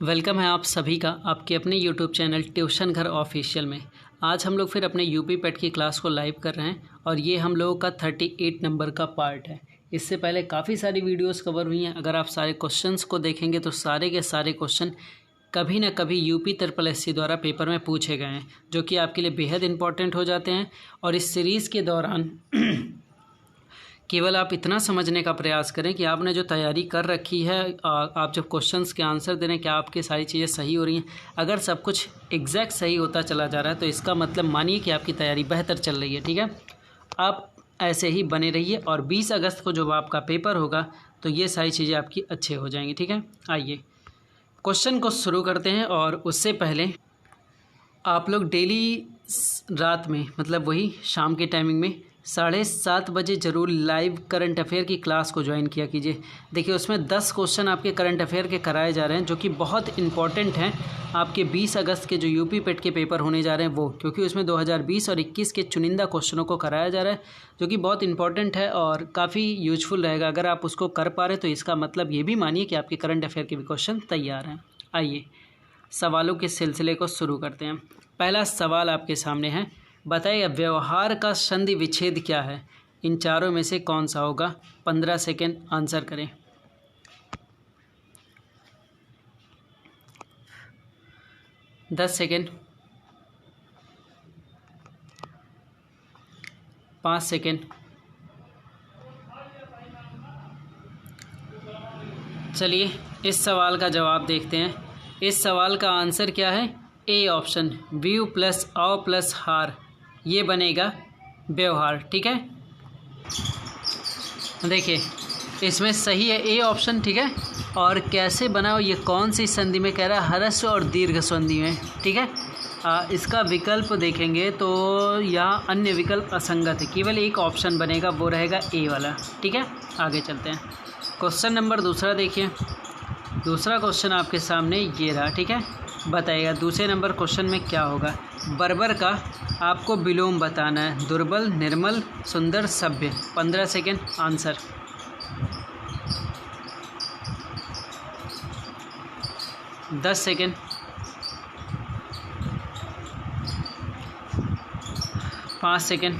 Welcome है आप सभी का आपके अपने यूट्यूब चैनल ट्यूशन घर ऑफिशियल में। आज हम लोग फिर अपने यूपी पेट की क्लास को लाइव कर रहे हैं और ये हम लोगों का 38 नंबर का पार्ट है। इससे पहले काफ़ी सारी वीडियोस कवर हुई हैं। अगर आप सारे क्वेश्चंस को देखेंगे तो सारे के सारे क्वेश्चन कभी ना कभी यूपी SSC द्वारा पेपर में पूछे गए हैं, जो कि आपके लिए बेहद इंपॉर्टेंट हो जाते हैं। और इस सीरीज़ के दौरान केवल आप इतना समझने का प्रयास करें कि आपने जो तैयारी कर रखी है, आप जब क्वेश्चंस के आंसर दे रहे हैं, क्या आपकी सारी चीज़ें सही हो रही हैं। अगर सब कुछ एग्जैक्ट सही होता चला जा रहा है तो इसका मतलब मानिए कि आपकी तैयारी बेहतर चल रही है। ठीक है, आप ऐसे ही बने रहिए और 20 अगस्त को जब आपका पेपर होगा तो ये सारी चीज़ें आपकी अच्छे हो जाएंगी। ठीक है, आइए क्वेश्चन को शुरू करते हैं। और उससे पहले आप लोग डेली रात में, मतलब वही शाम के टाइमिंग में 7:30 बजे ज़रूर लाइव करंट अफेयर की क्लास को ज्वाइन किया कीजिए। देखिए, उसमें 10 क्वेश्चन आपके करंट अफेयर के कराए जा रहे हैं, जो कि बहुत इंपॉर्टेंट हैं आपके 20 अगस्त के जो यूपी पेट के पेपर होने जा रहे हैं वो, क्योंकि उसमें 2020 और 21 के चुनिंदा क्वेश्चनों को कराया जा रहा है, जो कि बहुत इंपॉर्टेंट है और काफ़ी यूजफुल रहेगा। अगर आप उसको कर पा रहे तो इसका मतलब ये भी मानिए कि आपके करंट अफेयर के भी क्वेश्चन तैयार हैं। आइए सवालों के सिलसिले को शुरू करते हैं। पहला सवाल आपके सामने है, बताइए व्यवहार का संधि विच्छेद क्या है? इन चारों में से कौन सा होगा? 15 सेकेंड आंसर करें। दस सेकेंड, 5 सेकेंड। चलिए इस सवाल का जवाब देखते हैं। इस सवाल का आंसर क्या है? ए ऑप्शन, व्यू प्लस औ प्लस हार, ये बनेगा व्यवहार। ठीक है, देखिए इसमें सही है ए ऑप्शन। ठीक है, और कैसे बना हो, ये कौन सी संधि में कह रहा है? ह्रस्व और दीर्घ संधि में। ठीक है, इसका विकल्प देखेंगे तो यहाँ अन्य विकल्प असंगत है, केवल एक ऑप्शन बनेगा, वो रहेगा ए वाला। ठीक है, आगे चलते हैं। क्वेश्चन नंबर दूसरा देखिए। दूसरा क्वेश्चन आपके सामने ये रहा। ठीक है, बताइएगा दूसरे नंबर क्वेश्चन में क्या होगा। बर्बर का आपको विलोम बताना है, दुर्बल, निर्मल, सुंदर, सभ्य। 15 सेकेंड आंसर। दस सेकेंड, 5 सेकेंड।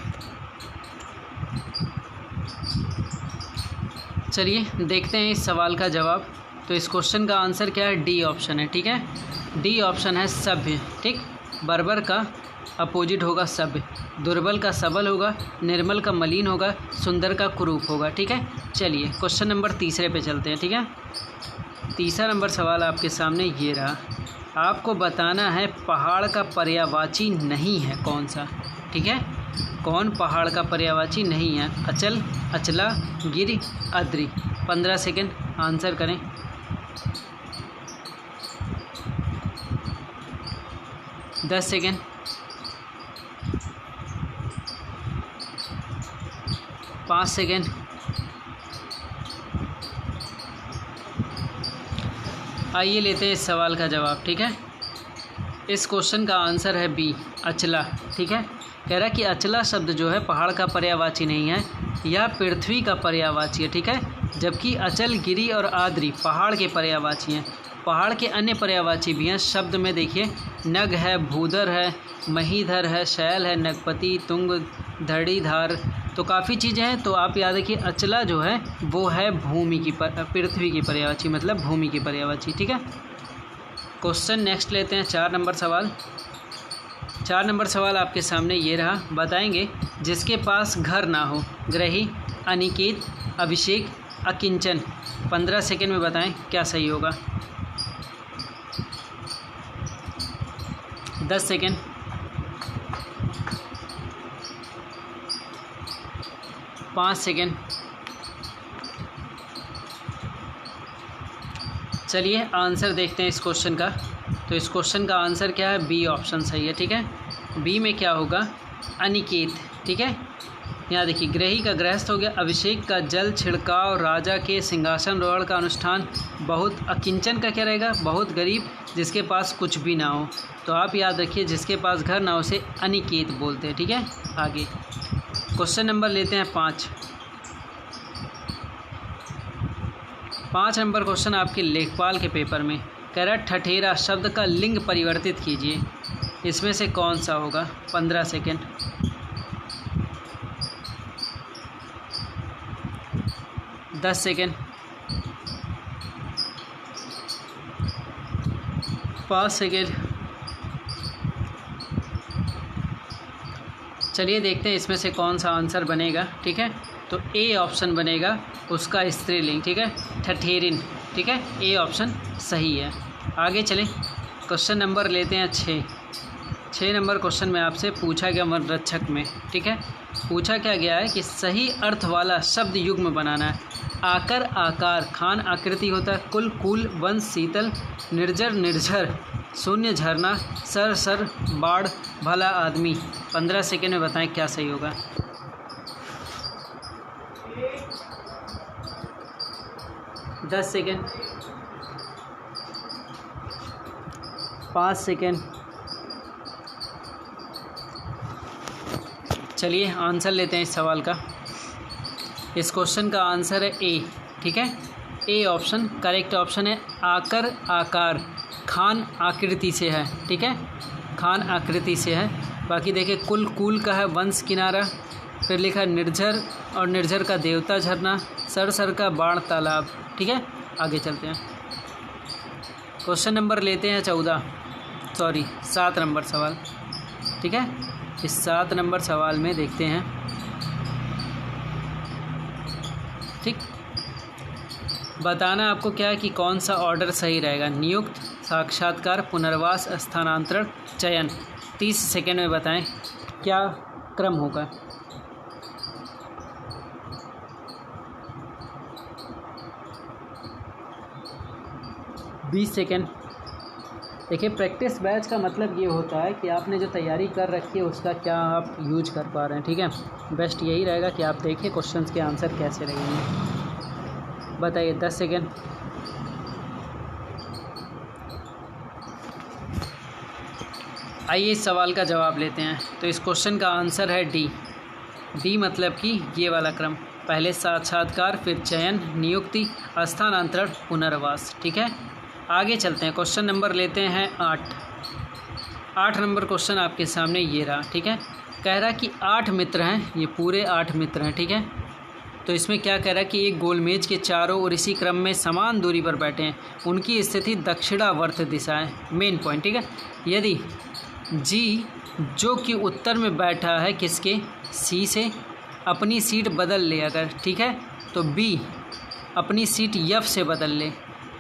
चलिए देखते हैं इस सवाल का जवाब। तो इस क्वेश्चन का आंसर क्या है? डी ऑप्शन है। ठीक है, डी ऑप्शन है सभ्य। ठीक, बर्बर का अपोजिट होगा सभ्य, दुर्बल का सबल होगा, निर्मल का मलिन होगा, सुंदर का कुरूप होगा। ठीक है, चलिए क्वेश्चन नंबर तीसरे पे चलते हैं। ठीक है, तीसरा नंबर सवाल आपके सामने ये रहा। आपको बताना है पहाड़ का पर्यायवाची नहीं है कौन सा। ठीक है, कौन पहाड़ का पर्यायवाची नहीं है? अचल, अचला, गिरि, अद्रि। 15 सेकेंड आंसर करें। दस सेकेंड, 5 सेकेंड। आइए लेते हैं इस सवाल का जवाब। ठीक है, इस क्वेश्चन का आंसर है बी, अचला। ठीक है, कह रहा है कि अचला शब्द जो है पहाड़ का पर्यायवाची नहीं है, यह पृथ्वी का पर्यायवाची है। ठीक है, जबकि अचल, गिरि और आद्रि पहाड़ के पर्यायवाची हैं। पहाड़ के अन्य पर्यायवाची भी हैं शब्द में, देखिए नग है, भूधर है, महीधर है, शैल है, नगपति, तुंग, धड़ीधार, तो काफ़ी चीज़ें हैं। तो आप याद रखिए अचला जो है वो है भूमि की पृथ्वी की पर्यायवाची, मतलब भूमि की पर्यायवाची। ठीक है, क्वेश्चन नेक्स्ट लेते हैं। 4 नंबर सवाल। 4 नंबर सवाल आपके सामने ये रहा। बताएंगे जिसके पास घर ना हो। ग्रही, अनिकेत, अभिषेक, अकिंचन। 15 सेकेंड में बताएं क्या सही होगा। 10 सेकेंड, 5 सेकेंड। चलिए आंसर देखते हैं इस क्वेश्चन का। तो इस क्वेश्चन का आंसर क्या है? बी ऑप्शन सही है। ठीक है, बी में क्या होगा? अनिकेत। ठीक है, यहाँ देखिए ग्रही का गृहस्थ हो गया, अभिषेक का जल छिड़काव, राजा के सिंहासन रोहण का अनुष्ठान, बहुत, अकिंचन का क्या रहेगा? बहुत गरीब, जिसके पास कुछ भी ना हो। तो आप याद रखिए जिसके पास घर ना हो उसे अनिकेत बोलते हैं। ठीक है, आगे क्वेश्चन नंबर लेते हैं 5। 5 नंबर क्वेश्चन आपके लेखपाल के पेपर में, कह रहा ठठेरा शब्द का लिंग परिवर्तित कीजिए, इसमें से कौन सा होगा? 15 सेकेंड। 10 सेकेंड। 5 सेकेंड। चलिए देखते हैं इसमें से कौन सा आंसर बनेगा। ठीक है, तो ए ऑप्शन बनेगा उसका स्त्रीलिंग। ठीक है, ठठेरिन। ठीक है, ए ऑप्शन सही है। आगे चलें, क्वेश्चन नंबर लेते हैं 6 नंबर क्वेश्चन में आपसे पूछा गया वनरक्षक में। ठीक है, पूछा क्या गया है कि सही अर्थ वाला शब्द युग्म बनाना है। आकर आकार, खान आकृति होता है, कुल कूल, वंश शीतल, निर्जर निर्झर, शून्य झरना, सर सर बाढ़, भला आदमी। 15 सेकेंड में बताएं क्या सही होगा। 10 सेकेंड। 5 सेकेंड। चलिए आंसर लेते हैं इस सवाल का। इस क्वेश्चन का आंसर है ए। ठीक है, ए ऑप्शन करेक्ट ऑप्शन है। आकर आकार, खान आकृति से है। ठीक है, खान आकृति से है। बाकी देखिए कुल कूल का है वंश किनारा, फिर लिखा निर्झर और निर्झर का देवता झरना, सर सर का बाढ़ तालाब। ठीक है, आगे चलते हैं। क्वेश्चन नंबर लेते हैं 7 नंबर सवाल। ठीक है, इस 7 नंबर सवाल में देखते हैं। ठीक, बताना आपको क्या है कि कौन सा ऑर्डर सही रहेगा। नियुक्त, साक्षात्कार, पुनर्वास, स्थानांतरण, चयन। 30 सेकेंड में बताएं क्या क्रम होगा। 20 सेकेंड। देखिए प्रैक्टिस बैच का मतलब ये होता है कि आपने जो तैयारी कर रखी है उसका क्या आप यूज कर पा रहे हैं। ठीक है, बेस्ट यही रहेगा कि आप देखें क्वेश्चंस के आंसर कैसे रहेंगे। बताइए 10 सेकेंड। आइए इस सवाल का जवाब लेते हैं। तो इस क्वेश्चन का आंसर है डी मतलब कि ये वाला क्रम, पहले साक्षात्कार, फिर चयन, नियुक्ति, स्थानांतरण, पुनर्वास। ठीक है, आगे चलते हैं। क्वेश्चन नंबर लेते हैं 8 नंबर क्वेश्चन आपके सामने ये रहा। ठीक है, कह रहा कि 8 मित्र हैं, ये पूरे 8 मित्र हैं। ठीक है, तो इसमें क्या कह रहा है कि एक गोलमेज के चारों ओर इसी क्रम में समान दूरी पर बैठे हैं, उनकी स्थिति दक्षिणावर्त दिशा है। Main point. ठीक है, यदि जी जो कि उत्तर में बैठा है किसके, सी से, अपनी सीट बदल ले अगर, ठीक है, तो बी अपनी सीट यफ से बदल ले,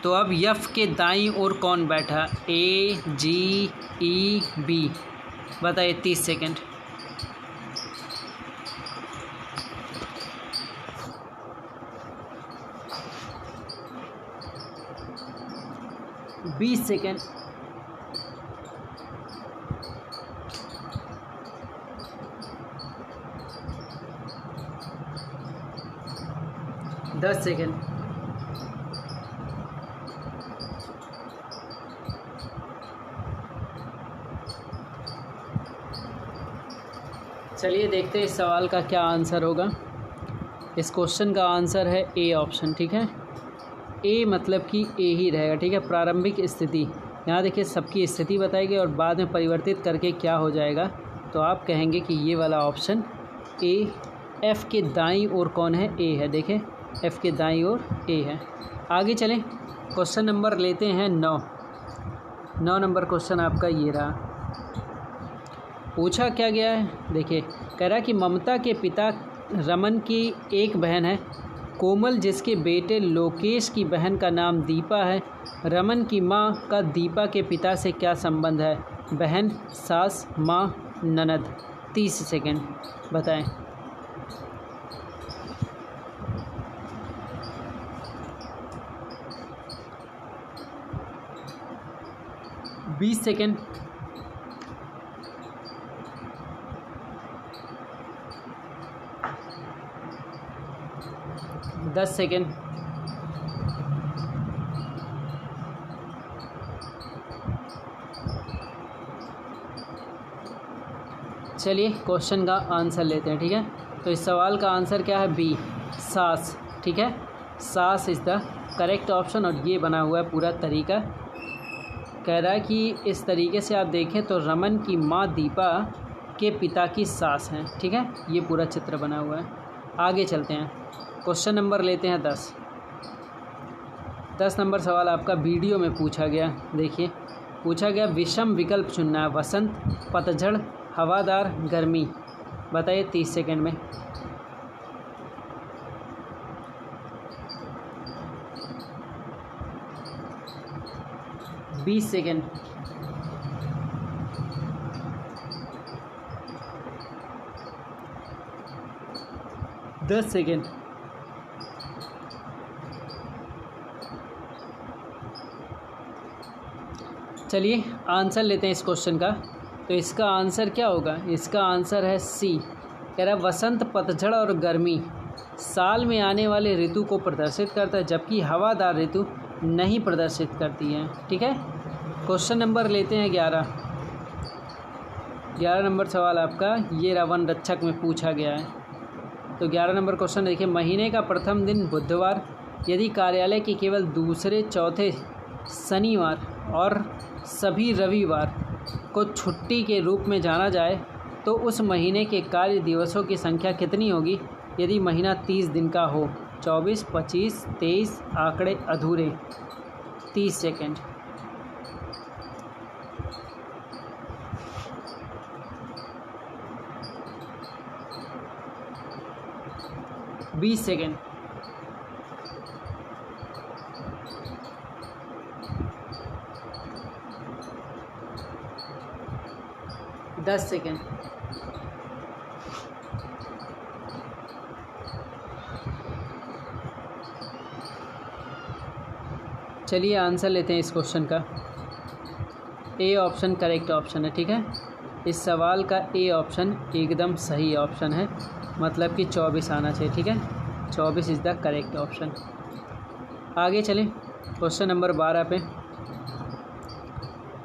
तो अब यफ के दाईं ओर कौन बैठा, ए, जी, ई, बी। बताइए 30 सेकेंड। 20 सेकेंड। 10 सेकेंड। चलिए देखते हैं इस सवाल का क्या आंसर होगा। इस क्वेश्चन का आंसर है ए ऑप्शन। ठीक है, ए मतलब कि ए ही रहेगा। ठीक है, प्रारंभिक स्थिति, यहाँ देखिए सबकी स्थिति बताएगी और बाद में परिवर्तित करके क्या हो जाएगा, तो आप कहेंगे कि ये वाला ऑप्शन ए, एफ़ के दाईं ओर कौन है, ए है। देखें एफ़ के दाईं ओर ए है। आगे चलें, क्वेश्चन नंबर लेते हैं 9 नंबर क्वेश्चन आपका ये रहा। पूछा क्या गया है, देखिए कह रहा कि ममता के पिता रमन की एक बहन है, कोमल जिसके बेटे लोकेश की बहन का नाम दीपा है। रमन की माँ का दीपा के पिता से क्या संबंध है, बहन, सास, माँ, ननद। 30 सेकेंड बताएं। 20 सेकेंड। 10 सेकेंड। चलिए क्वेश्चन का आंसर लेते हैं। ठीक है, तो इस सवाल का आंसर क्या है, बी, सास। ठीक है, सास इज़ द करेक्ट ऑप्शन और ये बना हुआ है पूरा तरीका। कह रहा है कि इस तरीके से आप देखें तो रमन की माँ दीपा के पिता की सास हैं। ठीक है, ये पूरा चित्र बना हुआ है। आगे चलते हैं, क्वेश्चन नंबर लेते हैं 10 नंबर सवाल आपका वीडियो में पूछा गया। देखिए, पूछा गया विषम विकल्प चुनना है, वसंत, पतझड़, हवादार, गर्मी। बताइए 30 सेकंड में। बीस सेकेंड। दस सेकेंड। चलिए आंसर लेते हैं इस क्वेश्चन का। तो इसका आंसर क्या होगा? इसका आंसर है सी। कह रहा है वसंत, पतझड़ और गर्मी साल में आने वाले ऋतु को प्रदर्शित करता है, जबकि हवादार ऋतु नहीं प्रदर्शित करती है। ठीक है, क्वेश्चन नंबर लेते हैं 11 नंबर सवाल आपका ये वन रक्षक में पूछा गया है। तो 11 नंबर क्वेश्चन देखिए, महीने का प्रथम दिन बुधवार यदि कार्यालय के केवल दूसरे, चौथे शनिवार और सभी रविवार को छुट्टी के रूप में जाना जाए तो उस महीने के कार्य दिवसों की संख्या कितनी होगी यदि महीना 30 दिन का हो? 24, 25, 23। आंकड़े अधूरे। 30 सेकेंड। बीस सेकेंड। दस सेकेंड। चलिए आंसर लेते हैं इस क्वेश्चन का। ए ऑप्शन करेक्ट ऑप्शन है। ठीक है, इस सवाल का ए ऑप्शन एकदम सही ऑप्शन है, मतलब कि 24 आना चाहिए। ठीक है, 24 इज़ द करेक्ट ऑप्शन। आगे चलें क्वेश्चन नंबर 12 पे।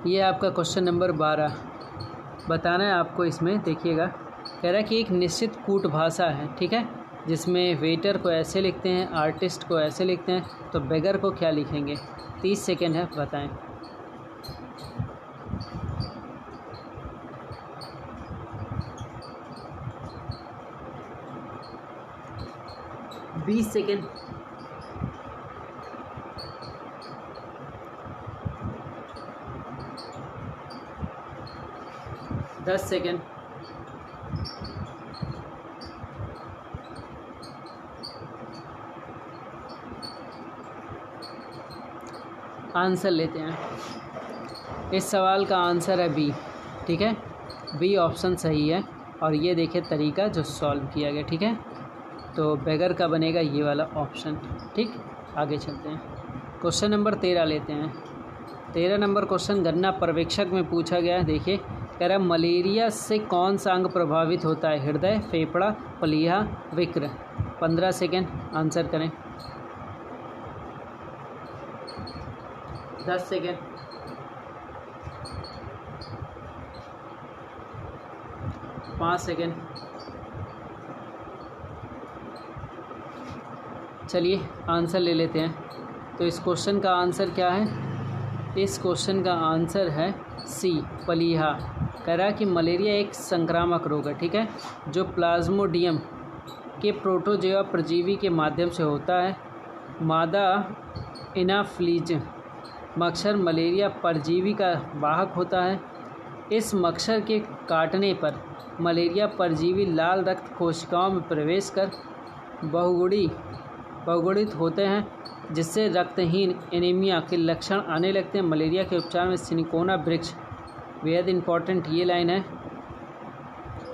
ये आपका क्वेश्चन नंबर 12 बताना है आपको। इसमें देखिएगा, कह रहा है कि एक निश्चित कूट भाषा है। ठीक है, जिसमें वेटर को ऐसे लिखते हैं, आर्टिस्ट को ऐसे लिखते हैं, तो बेगर को क्या लिखेंगे? 30 सेकेंड है, बताएं। बीस सेकेंड। 10 सेकेंड। आंसर लेते हैं। इस सवाल का आंसर है बी। ठीक है, बी ऑप्शन सही है। और ये देखिए तरीका जो सॉल्व किया गया। ठीक है, तो बेगर का बनेगा ये वाला ऑप्शन। ठीक, आगे चलते हैं, क्वेश्चन नंबर 13 लेते हैं। 13 नंबर क्वेश्चन गन्ना पर्यवेक्षक में पूछा गया है। देखिए, कह रहा है मलेरिया से कौन सा अंग प्रभावित होता है? हृदय, फेफड़ा, प्लीहा, विक्र। 15 सेकेंड, आंसर करें। 10 सेकेंड। 5 सेकेंड। चलिए आंसर ले लेते हैं। तो इस क्वेश्चन का आंसर क्या है? इस क्वेश्चन का आंसर है सी, प्लीहा। कह रहा है कि मलेरिया एक संक्रामक रोग है। ठीक है, जो प्लाज्मोडियम के प्रोटोजोआ परजीवी के माध्यम से होता है। मादा एनाफ्लीज मच्छर मलेरिया परजीवी का वाहक होता है। इस मच्छर के काटने पर मलेरिया परजीवी लाल रक्त कोशिकाओं में प्रवेश कर बहुगुणित होते हैं, जिससे रक्तहीन एनीमिया के लक्षण आने लगते हैं। मलेरिया के उपचार में सिनकोना वृक्ष बेहद इम्पॉर्टेंट ये लाइन है,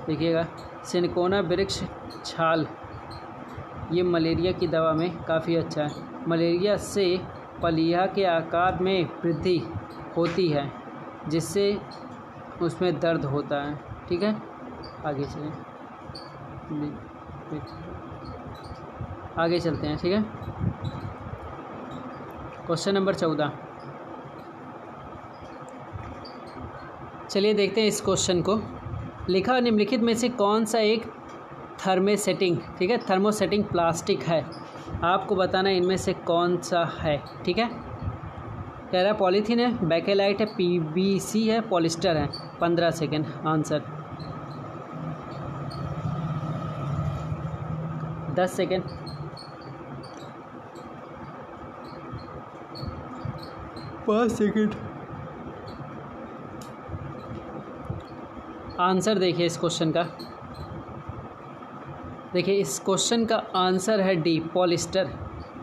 देखिएगा। सिनकोना वृक्ष छाल ये मलेरिया की दवा में काफ़ी अच्छा है। मलेरिया से प्लीहा के आकार में वृद्धि होती है, जिससे उसमें दर्द होता है। ठीक है, आगे चलें, आगे चलते हैं। ठीक है, क्वेश्चन नंबर 14। चलिए देखते हैं इस क्वेश्चन को। लिखा निम्नलिखित में से कौन सा एक थर्मोसेटिंग, ठीक है, थर्मोसेटिंग प्लास्टिक है? आपको बताना है इनमें से कौन सा है। ठीक है, कह रहा है पॉलीथीन है, बैकेलाइट है, पीवीसी है, पॉलिस्टर है। 15 सेकेंड। Answer 10 second. पाँच सेकेंड। आंसर देखिए इस क्वेश्चन का। देखिए इस क्वेश्चन का आंसर है डी, पॉलिस्टर।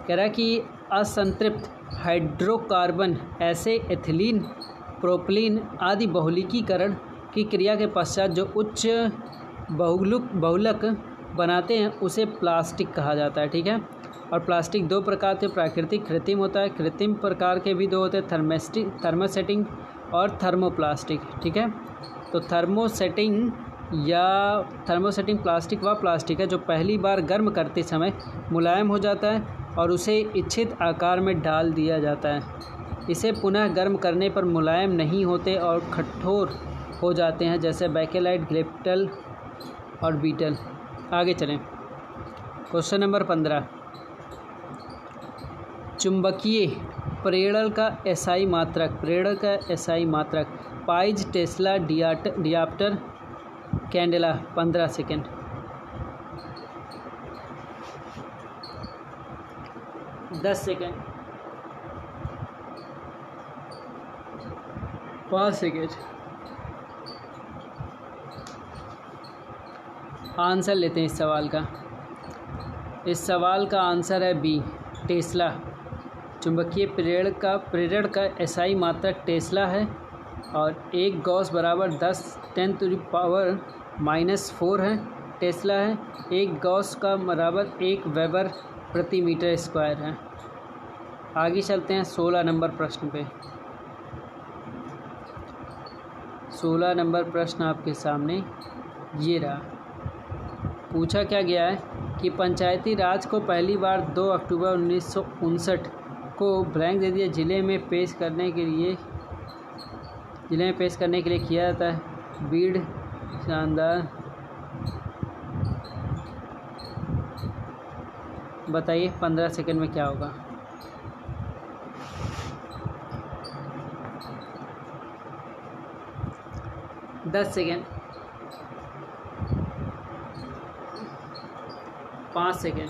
कह रहा है कि असंतृप्त हाइड्रोकार्बन ऐसे एथिलीन, प्रोपिलीन आदि बहुलकीकरण की क्रिया के पश्चात जो उच्च बहुलक बनाते हैं उसे प्लास्टिक कहा जाता है। ठीक है। और प्लास्टिक दो प्रकार के, प्राकृतिक, कृत्रिम होता है। कृत्रिम प्रकार के भी दो होते हैं, थर्मोसेटिंग और थर्मोप्लास्टिक। ठीक है। तो थर्मोसेटिंग प्लास्टिक वह प्लास्टिक है जो पहली बार गर्म करते समय मुलायम हो जाता है और उसे इच्छित आकार में डाल दिया जाता है। इसे पुनः गर्म करने पर मुलायम नहीं होते और कठोर हो जाते हैं, जैसे बैकेलाइट, ग्रेप्टल और बीटल। आगे चलें। Question number 15। चुंबकीय प्रेरण का एसआई मात्रक पाइज, टेस्ला, डियाप्टर, कैंडेला। 15 सेकेंड। दस सेकेंड। 5 सेकेंड। आंसर लेते हैं इस सवाल का। इस सवाल का आंसर है बी, टेस्ला। चुंबकीय प्रेरण का एसआई मात्रक टेस्ला है और एक गॉस बराबर 10⁻⁻⁴ है, टेस्ला है। एक गॉस का बराबर 1 वेबर प्रति मीटर स्क्वायर है। आगे चलते हैं 16 नंबर प्रश्न पे। 16 नंबर प्रश्न आपके सामने ये रहा। पूछा क्या गया है कि पंचायती राज को पहली बार 2 अक्टूबर 1959 को ब्लैंक दे दिया जिले में पेश करने के लिए किया जाता है। बीड़, शानदार। बताइए 15 सेकंड में क्या होगा। दस सेकेंड। 5 सेकेंड।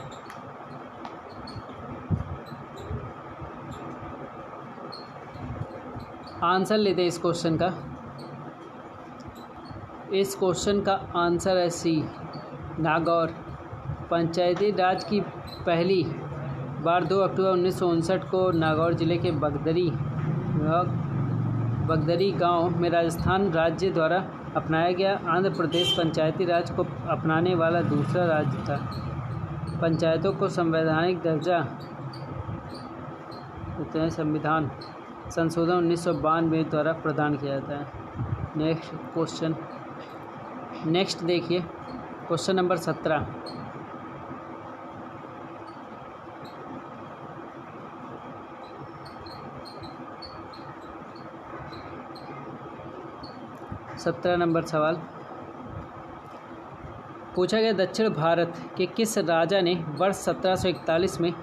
आंसर लेते हैं इस क्वेश्चन का। इस क्वेश्चन का आंसर है सी, नागौर। पंचायती राज की पहली बार 2 अक्टूबर 1959 को नागौर जिले के बगदरी गांव में राजस्थान राज्य द्वारा अपनाया गया। आंध्र प्रदेश पंचायती राज को अपनाने वाला दूसरा राज्य था। पंचायतों को संवैधानिक दर्जा देते हैं संविधान संशोधन 1992 द्वारा प्रदान किया जाता है। नेक्स्ट देखिए क्वेश्चन नंबर 17। नंबर सवाल पूछा गया, दक्षिण भारत के किस राजा ने वर्ष 1741 में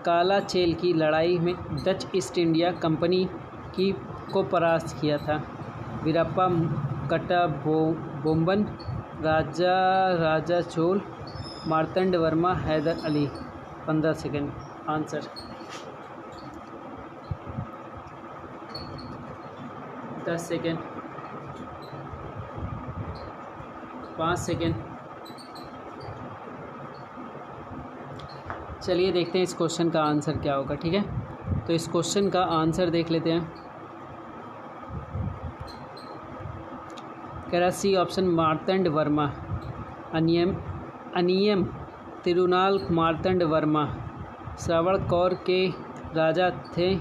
काला चेल की लड़ाई में डच ईस्ट इंडिया कंपनी को परास्त किया था। Veerappa, Kattabomman, Raja Chola, Marthanda Varma, Hyder Ali. 15 second. Answer 10 second. 5 second. चलिए देखते हैं इस क्वेश्चन का आंसर क्या होगा। ठीक है, तो इस क्वेश्चन का आंसर देख लेते हैं। कह रहा सी ऑप्शन, मार्तंड वर्मा। अनियम तिरुनाल मार्तंड वर्मा श्रवण कौर के राजा थे।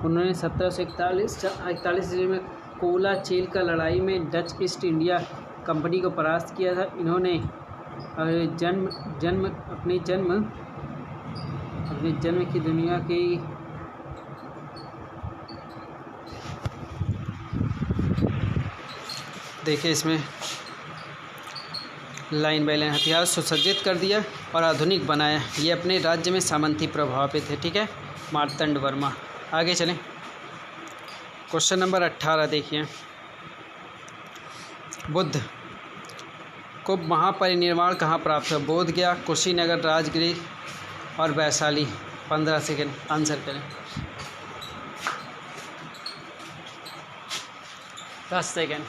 उन्होंने 1741 में कोला चेल का लड़ाई में डच ईस्ट इंडिया कंपनी को परास्त किया था। इन्होंने अपने जन्म की दुनिया की देखिए इसमें लाइन बाई लाइन हथियार सुसज्जित कर दिया और आधुनिक बनाया। ये अपने राज्य में सामंती प्रभाव पे थे। ठीक है, मार्तंड वर्मा। आगे चलें। क्वेश्चन नंबर 18 देखिए, बुद्ध को महापरिनिर्वाण कहाँ प्राप्त हुआ? बोध गया, कुशीनगर, राजगृह और वैशाली। 15 सेकेंड आंसर करें। 10 सेकेंड।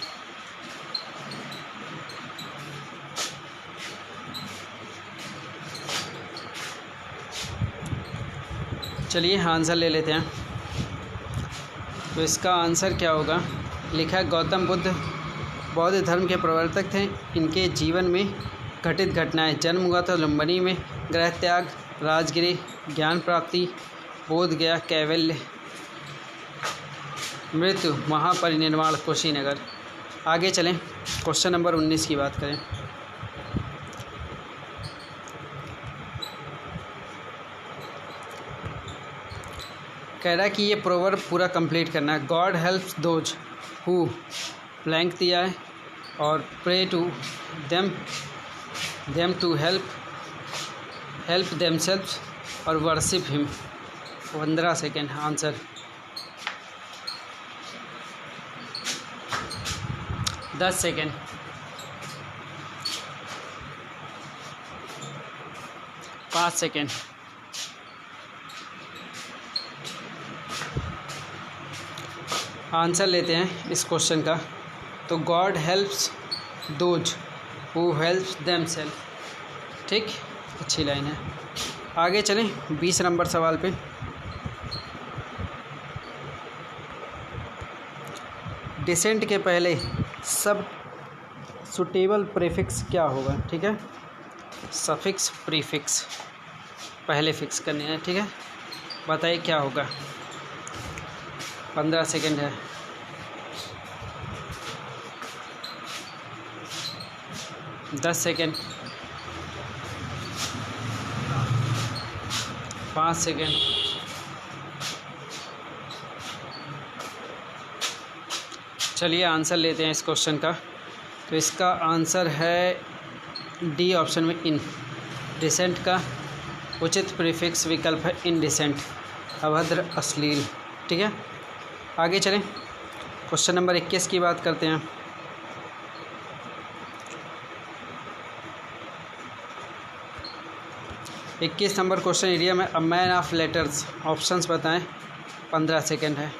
चलिए आंसर ले लेते हैं। तो इसका आंसर क्या होगा? लिखा है गौतम बुद्ध बौद्ध धर्म के प्रवर्तक थे। इनके जीवन में घटित घटनाएं: जन्म हुआ था लुम्बिनी में, गृह त्याग, राजगृह, ज्ञान प्राप्ति, बोध गया, कैवल्य, मृत्यु, महापरिनिर्वाण, कुशीनगर। आगे चलें, क्वेश्चन नंबर 19 की बात करें। कह रहा है कि ये प्रोवर्ब पूरा कंप्लीट करना है। God helps those who blank दिया है और pray to them to help themselves और worship him. 15 second answer. 10 second. 5 second. Answer लेते हैं इस क्वेश्चन का। तो God helps those who helps themself. ठीक, अच्छी लाइन है। आगे चलें 20 नंबर सवाल पे। डिसेंट के पहले सब सुटेबल प्रीफिक्स क्या होगा? ठीक है, सफिक्स प्रीफिक्स पहले फिक्स करने हैं। ठीक है, बताइए क्या होगा। 15 सेकेंड है। 10 सेकेंड। 5 सेकेंड। चलिए आंसर लेते हैं इस क्वेश्चन का। तो इसका आंसर है डी ऑप्शन में, इन। डिसेंट का उचित प्रीफिक्स विकल्प है इनडिसेंट, अभद्र, अश्लील। ठीक है, आगे चलें, क्वेश्चन नंबर 21 की बात करते हैं। इक्कीस नंबर क्वेश्चन एरिया में a man of letters. Options बताएं। 15 सेकेंड है।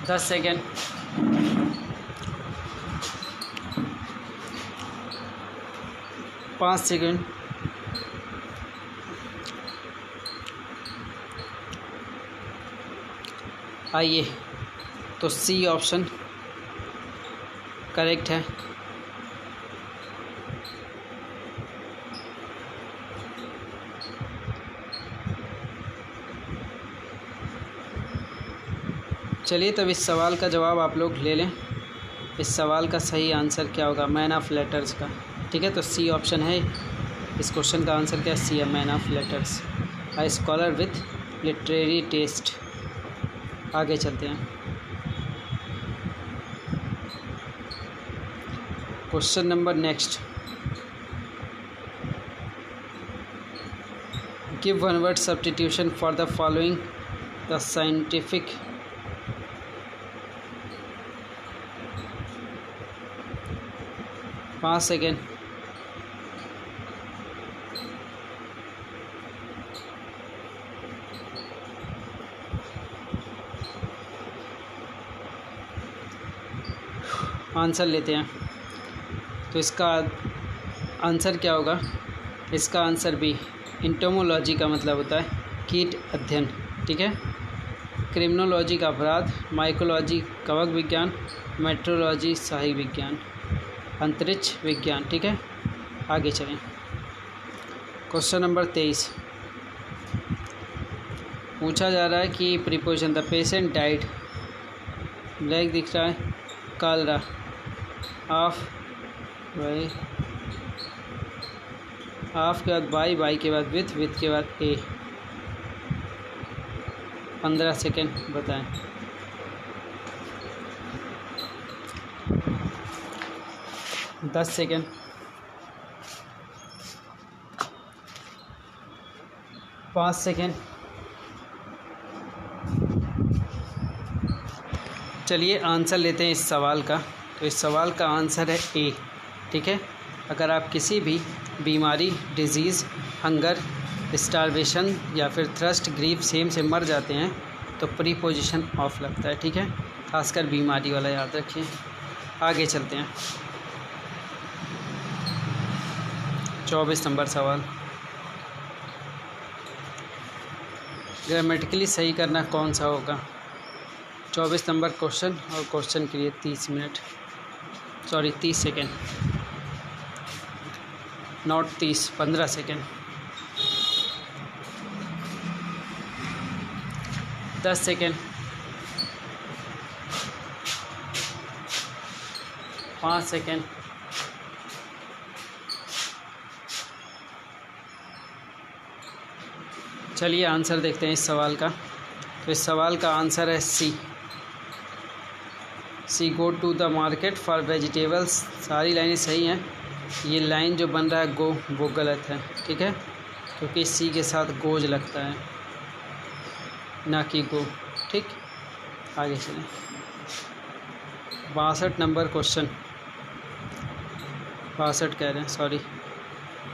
10 सेकेंड। 5 सेकेंड। आइए, तो सी ऑप्शन करेक्ट है। चलिए तब इस सवाल का जवाब आप लोग ले लें। इस सवाल का सही आंसर क्या होगा मैन ऑफ लेटर्स का? ठीक है, तो सी ऑप्शन है। इस क्वेश्चन का आंसर क्या है? सी है, man of letters, a scholar with literary taste. आगे चलते हैं, question number next. Give one word substitution for the following the scientific. पाँच सेकेंड। आंसर लेते हैं। तो इसका आंसर क्या होगा? इसका आंसर बी, इंटोमोलॉजी का मतलब होता है कीट अध्ययन। ठीक है, क्रिमिनोलॉजी का अपराध, माइकोलॉजी कवक विज्ञान, मेट्रोलॉजी साहिक विज्ञान, अंतरिक्ष विज्ञान। ठीक है, आगे चलें, क्वेश्चन नंबर 23 पूछा जा रहा है कि preposition the patient died, black दिख रहा है, कालरा, ऑफ बाई, ऑफ के बाद बाई, बाई के बाद विथ के बाद ए। 15 सेकेंड बताएं। 10 सेकेंड। 5 सेकेंड। चलिए आंसर लेते हैं इस सवाल का। तो इस सवाल का आंसर है ए। ठीक है, अगर आप किसी भी बीमारी, डिजीज़, हंगर, स्टारवेशन या फिर थ्रस्ट, ग्रीफ, सेम से मर जाते हैं तो प्रीपोजिशन ऑफ लगता है। ठीक है, खासकर बीमारी वाला याद रखिए। आगे चलते हैं। 24 नंबर सवाल। ग्रामेटिकली सही करना कौन सा होगा? 24 नंबर क्वेश्चन, और क्वेश्चन के लिए 30 second, not 30, 15 second. 10 second, 5 second, 4 चलिए आंसर देखते हैं इस सवाल का। तो इस सवाल का आंसर है C. Go to the market for vegetables. सारी लाइनें सही हैं। ये लाइन जो बन रहा है गो, वो गलत है। ठीक है, क्योंकि सी के साथ गोज लगता है, ना कि गो। ठीक, आगे चलें। 62 नंबर क्वेश्चन, 62 कह रहे हैं, सॉरी,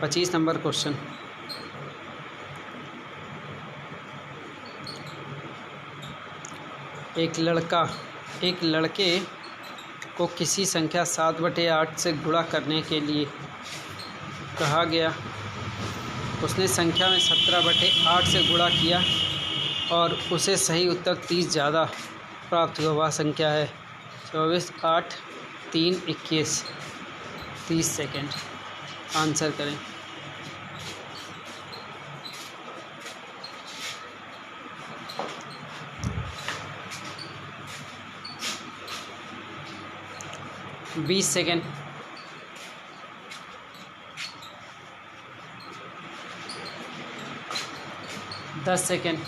25 नंबर क्वेश्चन। एक लड़के को किसी संख्या 7/8 से गुणा करने के लिए कहा गया। उसने संख्या में 17/8 से गुणा किया और उसे सही उत्तर 30 ज़्यादा प्राप्त हुआ। वह संख्या है 24, 8, 3, 21। 30 सेकेंड, आंसर करें। बीस सेकेंड, 10 सेकेंड,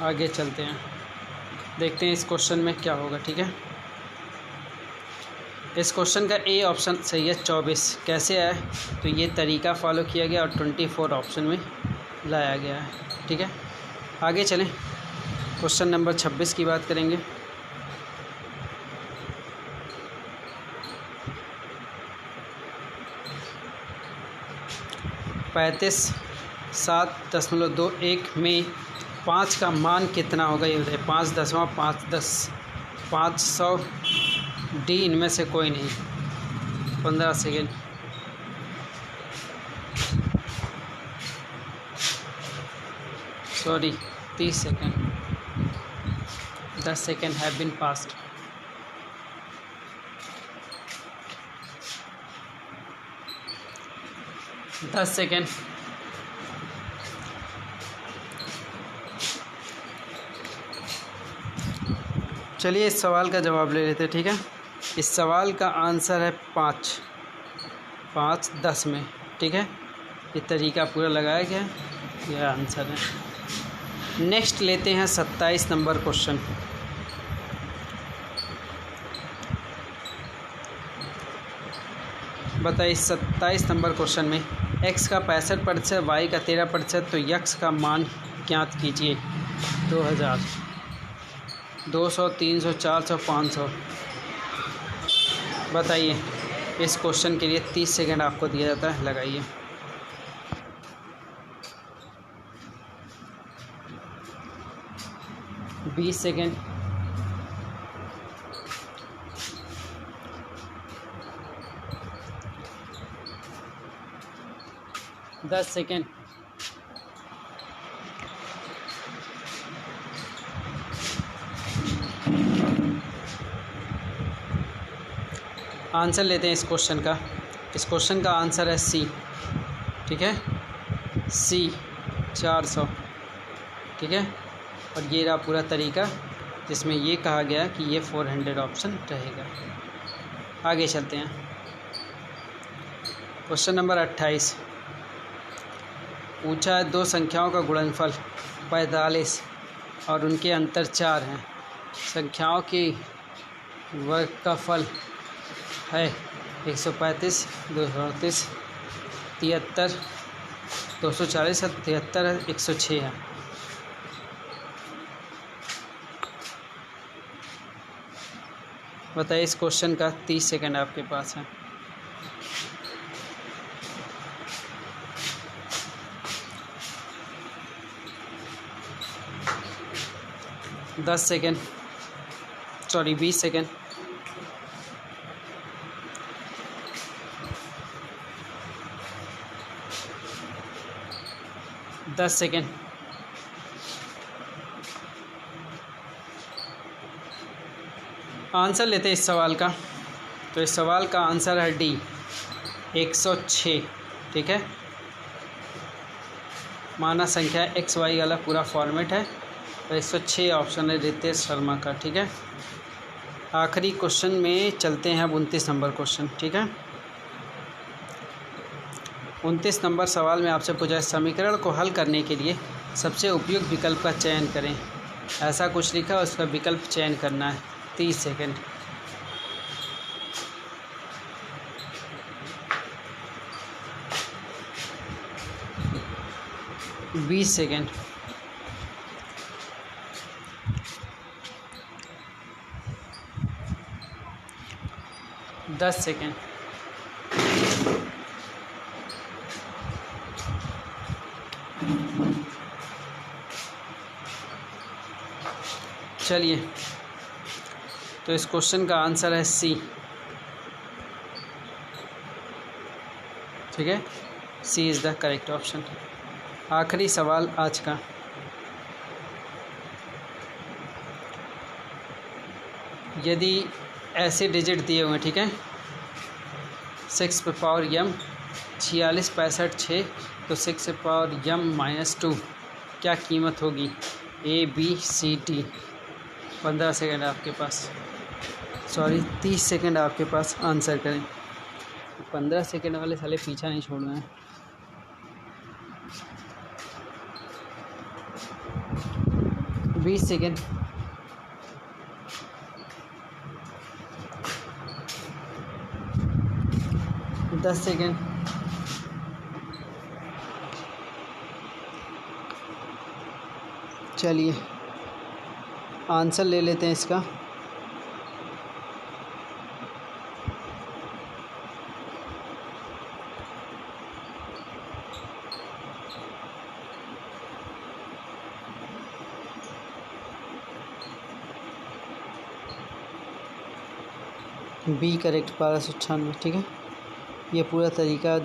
आगे चलते हैं, देखते हैं इस क्वेश्चन में क्या होगा। ठीक है, इस क्वेश्चन का ए ऑप्शन सही है। 24 कैसे आया? तो ये तरीका फॉलो किया गया और 24 ऑप्शन में लाया गया है। ठीक है, आगे चलें। क्वेश्चन नंबर 26 की बात करेंगे। पैंतीस 7.21 में 5 का मान कितना होगा ये बताइए। 5.5 500 डी, इनमें से कोई नहीं। 15 second, sorry 30 second, 10 second have been passed. दस सेकेंड, चलिए इस सवाल का जवाब ले लेते हैं। ठीक है, इस सवाल का आंसर है 5 10 में। ठीक है, ये तरीका पूरा लगाया गया, यह आंसर है। नेक्स्ट लेते हैं 27 नंबर क्वेश्चन। बताइए 27 नंबर क्वेश्चन में x का 65%, y का 13%, तो यक्स का मान ज्ञात कीजिए। 2000, 200, 300, 400, 500। बताइए। इस क्वेश्चन के लिए 30 सेकेंड आपको दिया जाता है, लगाइए। बीस सेकेंड, 10 सेकेंड, 'आंसर लेते हैं इस क्वेश्चन का। इस क्वेश्चन का आंसर है सी। ठीक है, सी 400। ठीक है, और ये रहा पूरा तरीका जिसमें ये कहा गया कि ये 400 ऑप्शन रहेगा। आगे चलते हैं। क्वेश्चन नंबर 28 पूछा है, दो संख्याओं का गुणनफल 45 और उनके अंतर 4 हैं। संख्याओं की वर्ग का फल है 135, 238, 73, 240 है, 73 है, 106 है। बताइए इस क्वेश्चन का 30 सेकंड आपके पास है। 10 सेकंड, सॉरी 20 सेकंड। दस सेकेंड। आंसर लेते हैं इस सवाल का। तो इस सवाल का आंसर है डी 106। ठीक है, माना संख्या एक्स वाई वाला पूरा फॉर्मेट है। तो 106 ऑप्शन है रितेश शर्मा का। ठीक है, आखिरी क्वेश्चन में चलते हैं अब 29 नंबर क्वेश्चन। ठीक है, 29 नंबर सवाल में आपसे पूछा है समीकरण को हल करने के लिए सबसे उपयुक्त विकल्प का चयन करें। ऐसा कुछ लिखा है, उसका विकल्प चयन करना है। 30 सेकंड। बीस सेकेंड। 10 सेकेंड। चलिए, तो इस क्वेश्चन का आंसर है सी। ठीक है, सी इज़ द करेक्ट ऑप्शन। आखिरी सवाल आज का। यदि ऐसे डिजिट दिए हुए हैं, ठीक है, 6 पे पावर यम 46 65 6, तो 6 पे पावर यम -2 क्या कीमत होगी? A B C D. 15 second आपके पास, सॉरी 30 सेकंड आपके पास आंसर करें। 15 सेकंड वाले साले पीछा नहीं छोड़ना है। 20 सेकंड। 10 सेकंड। चलिए, आंसर ले लेते हैं इसका। B correct 1296। ठीक है, ये पूरा तरीका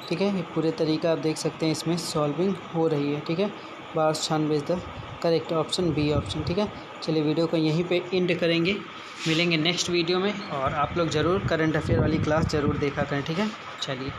ठीक है, ये पूरे तरीका आप देख सकते हैं, इसमें सॉल्विंग हो रही है। ठीक है, 1296 the correct option, B option. ठीक है, चलिए वीडियो को यहीं पे एंड करेंगे। मिलेंगे नेक्स्ट वीडियो में, और आप लोग ज़रूर करंट अफेयर वाली क्लास ज़रूर देखा करें। ठीक है, चलिए।